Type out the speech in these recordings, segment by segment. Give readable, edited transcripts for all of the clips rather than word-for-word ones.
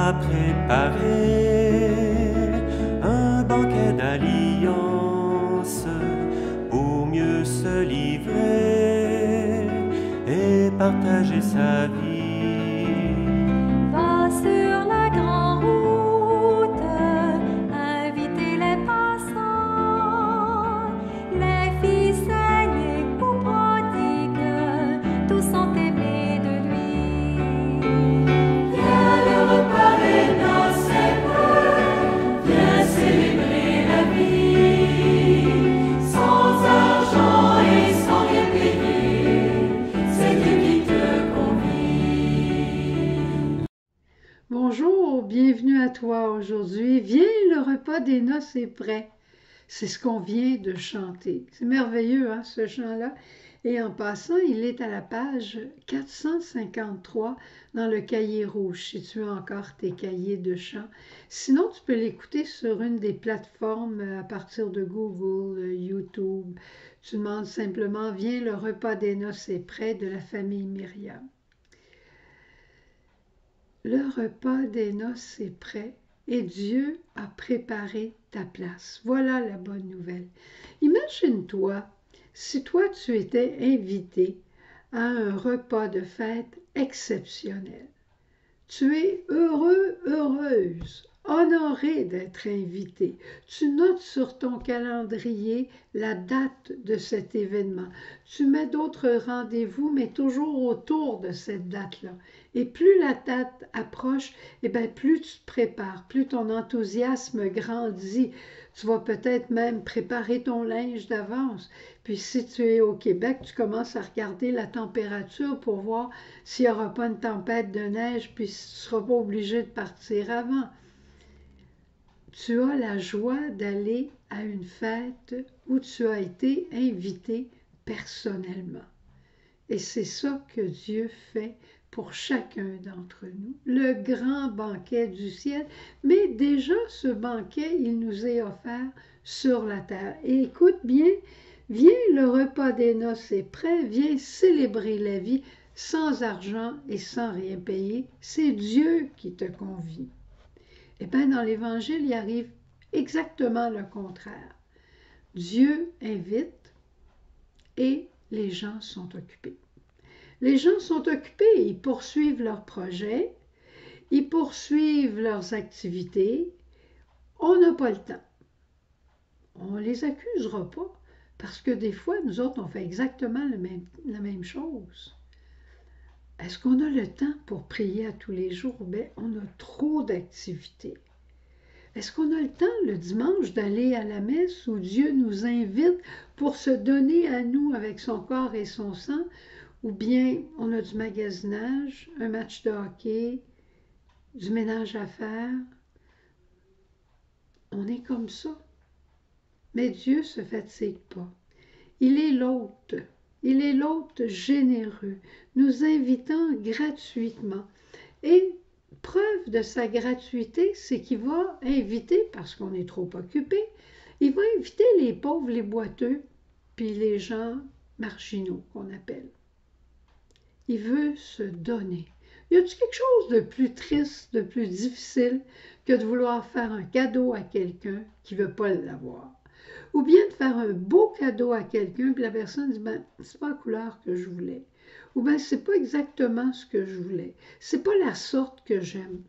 a préparé un banquet d'alliance pour mieux se livrer et partager sa vie. Va sur la grande route, inviter les passants, les fils aînés ou prodigues, tous sont aimés de lui. Viens, le repas des noces est prêt, viens célébrer la vie. Sans argent et sans rien payer, c'est Dieu qui te convie. Bonjour, bienvenue à toi aujourd'hui. Viens, le repas des noces est prêt. C'est ce qu'on vient de chanter. C'est merveilleux, hein, ce chant-là. Et en passant, il est à la page 453 dans le cahier rouge, si tu as encore tes cahiers de chant. Sinon, tu peux l'écouter sur une des plateformes à partir de Google, YouTube. Tu demandes simplement « Viens, le repas des noces est prêt » de la famille Myriam. Le repas des noces est prêt et Dieu a préparé ta place. Voilà la bonne nouvelle. Imagine-toi si toi tu étais invité à un repas de fête exceptionnel. Tu es heureux, heureuse, honoré d'être invité. Tu notes sur ton calendrier la date de cet événement. Tu mets d'autres rendez-vous, mais toujours autour de cette date-là. Et plus la date approche, plus tu te prépares, plus ton enthousiasme grandit. Tu vas peut-être même préparer ton linge d'avance. Puis si tu es au Québec, tu commences à regarder la température pour voir s'il n'y aura pas une tempête de neige, puis tu ne seras pas obligé de partir avant. Tu as la joie d'aller à une fête où tu as été invité personnellement. Et c'est ça que Dieu fait pour chacun d'entre nous, le grand banquet du ciel. Mais déjà, ce banquet, il nous est offert sur la terre. Et écoute bien, viens, le repas des noces est prêt, viens célébrer la vie sans argent et sans rien payer. C'est Dieu qui te convie. Eh bien, dans l'Évangile, il arrive exactement le contraire. Dieu invite et les gens sont occupés. Les gens sont occupés, ils poursuivent leurs projets, ils poursuivent leurs activités. On n'a pas le temps. On ne les accusera pas, parce que des fois, nous autres, on fait exactement la même chose. Est-ce qu'on a le temps pour prier à tous les jours? Bien, on a trop d'activités. Est-ce qu'on a le temps le dimanche d'aller à la messe où Dieu nous invite pour se donner à nous avec son corps et son sang? Ou bien on a du magasinage, un match de hockey, du ménage à faire? On est comme ça. Mais Dieu ne se fatigue pas. Il est l'hôte. Il est l'hôte généreux, nous invitant gratuitement. Et preuve de sa gratuité, c'est qu'il va inviter, parce qu'on est trop occupé, il va inviter les pauvres, les boiteux, puis les gens marginaux qu'on appelle. Il veut se donner. Y a-t-il quelque chose de plus triste, de plus difficile que de vouloir faire un cadeau à quelqu'un qui ne veut pas l'avoir? Ou bien de faire un beau cadeau à quelqu'un, puis la personne dit, c'est pas la couleur que je voulais. Ou bien, c'est pas exactement ce que je voulais. C'est pas la sorte que j'aime.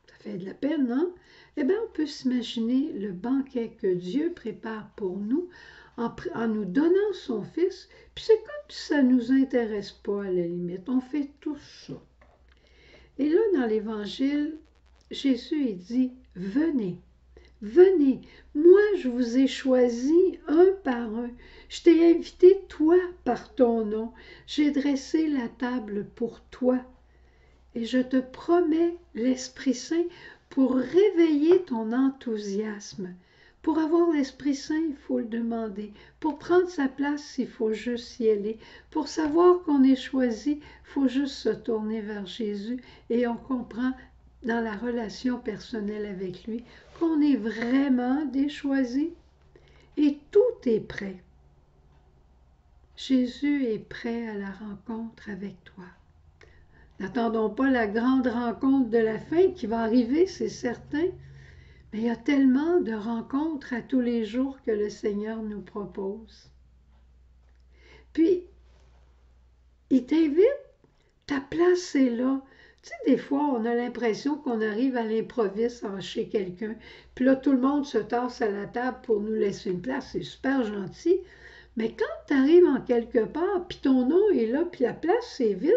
Ça fait de la peine, non? Eh bien, on peut s'imaginer le banquet que Dieu prépare pour nous en nous donnant son Fils. Puis c'est comme si ça ne nous intéresse pas à la limite. On fait tout ça. Et là, dans l'Évangile, Jésus, il dit, venez. Venez, moi je vous ai choisi un par un. Je t'ai invité toi par ton nom. J'ai dressé la table pour toi. Et je te promets l'Esprit Saint pour réveiller ton enthousiasme. Pour avoir l'Esprit Saint, il faut le demander. Pour prendre sa place, il faut juste y aller. Pour savoir qu'on est choisi, il faut juste se tourner vers Jésus et on comprend dans la relation personnelle avec lui qu'on est vraiment des choisis. Et tout est prêt. Jésus est prêt à la rencontre avec toi. N'attendons pas la grande rencontre de la fin qui va arriver, c'est certain. Mais il y a tellement de rencontres à tous les jours que le Seigneur nous propose. Puis, il t'invite, ta place est là. Tu sais, des fois, on a l'impression qu'on arrive à l'improviste chez quelqu'un, puis là, tout le monde se tasse à la table pour nous laisser une place. C'est super gentil. Mais quand tu arrives en quelque part, puis ton nom est là, puis la place est vide,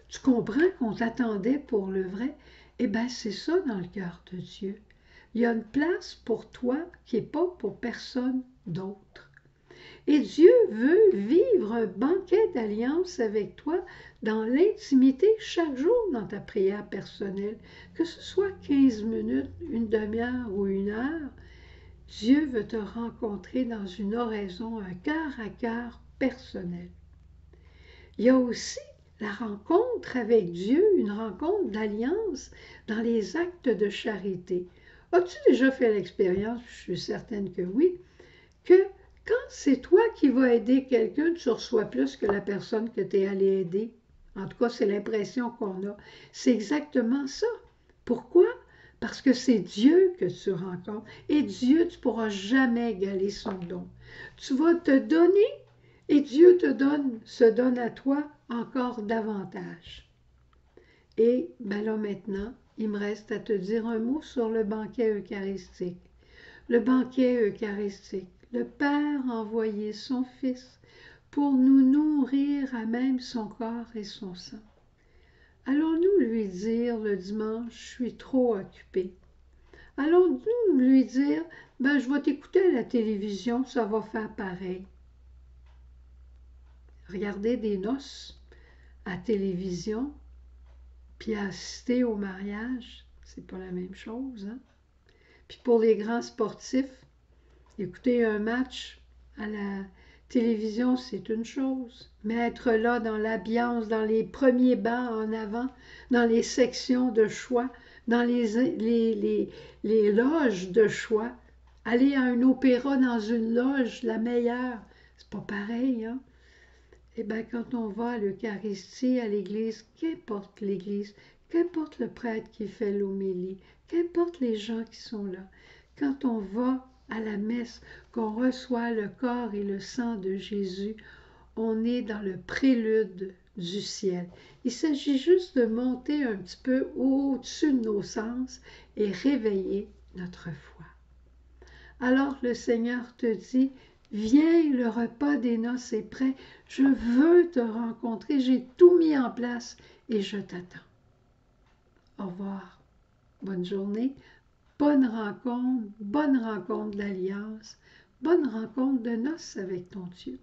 tu comprends qu'on t'attendait pour le vrai. Eh bien, c'est ça dans le cœur de Dieu. Il y a une place pour toi qui n'est pas pour personne d'autre. Et Dieu veut vivre un banquet d'alliance avec toi dans l'intimité chaque jour dans ta prière personnelle, que ce soit 15 minutes, une demi-heure ou une heure. Dieu veut te rencontrer dans une oraison, un cœur à cœur personnel. Il y a aussi la rencontre avec Dieu, une rencontre d'alliance dans les actes de charité. As-tu déjà fait l'expérience, je suis certaine que oui, que quand c'est toi qui vas aider quelqu'un, tu reçois plus que la personne que tu es allé aider? En tout cas, c'est l'impression qu'on a. C'est exactement ça. Pourquoi? Parce que c'est Dieu que tu rencontres. Et Dieu, tu ne pourras jamais égaler son don. Tu vas te donner et Dieu se donne à toi encore davantage. Et ben là maintenant, il me reste à te dire un mot sur le banquet eucharistique. Le banquet eucharistique. Le Père a envoyé son Fils pour nous nourrir à même son corps et son sang. Allons-nous lui dire le dimanche, je suis trop occupé? Allons-nous lui dire, ben je vais t'écouter à la télévision, ça va faire pareil. Regarder des noces à télévision, puis assister au mariage, c'est pas la même chose, hein? Puis pour les grands sportifs, écouter un match à la télévision, c'est une chose. Mais être là dans l'ambiance, dans les premiers bancs en avant, dans les sections de choix, dans les loges de choix, aller à un opéra dans une loge, la meilleure, c'est pas pareil, hein? Eh bien, quand on va à l'Eucharistie, à l'Église, qu'importe l'Église, qu'importe le prêtre qui fait l'homélie, qu'importe les gens qui sont là, quand on va à la messe, qu'on reçoit le corps et le sang de Jésus, on est dans le prélude du ciel. Il s'agit juste de monter un petit peu au-dessus de nos sens et réveiller notre foi. Alors le Seigneur te dit, viens, le repas des noces est prêt, je veux te rencontrer, j'ai tout mis en place et je t'attends. Au revoir, bonne journée, bonne rencontre d'alliance, bonne rencontre de noces avec ton Dieu.